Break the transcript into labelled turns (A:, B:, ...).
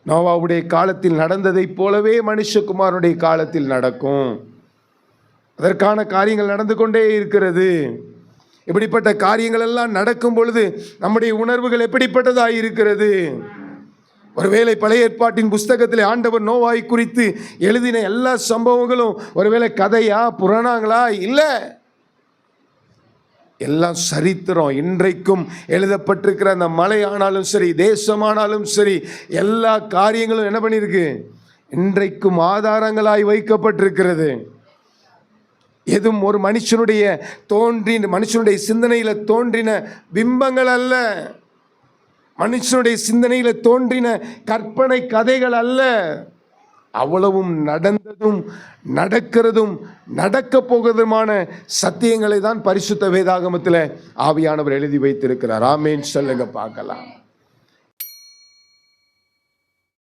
A: நோவாவுடைய காலத்தில் நடந்ததைப் போலவே மனுஷகுமாரனுடைய காலத்தில் நடக்கும். அதற்கான காரியங்கள் நடந்து கொண்டே இருக்கிறது. இப்படிப்பட்ட காரியங்கள் எல்லாம் நடக்கும் பொழுது நம்முடைய உணர்வுகள் எப்படிப்பட்டதாக இருக்கிறது? ஒருவேளை பழைய ஏற்பாட்டின் புஸ்தகத்தில் ஆண்டவர் நோவாவை குறித்து எழுதின எல்லா சம்பவங்களும் ஒருவேளை கதையா புராணங்களா? இல்லை, எல்லாம் சரித்திரம். இன்றைக்கும் எழுதப்பட்டிருக்கிற அந்த மலை ஆனாலும் சரி, தேசமானாலும் சரி, எல்லா காரியங்களும் என்ன பண்ணியிருக்கு? இன்றைக்கும் ஆதாரங்களாய் வைக்கப்பட்டிருக்கிறது. எதுவும் ஒரு மனுஷனுடைய சிந்தனையில தோன்றின பிம்பங்கள் அல்ல, மனுஷனுடைய சிந்தனையில தோன்றின கற்பனை கதைகள் அல்ல. அவ்வளவும் நடந்ததும் நடக்கிறதும் நடக்க போகிறதுமான சத்தியங்களை தான் பரிசுத்த வேதாகமத்தில் ஆவியானவர் எழுதி வைத்திருக்கிறார். ஆமேன் சொல்லுங்க பார்க்கலாம்.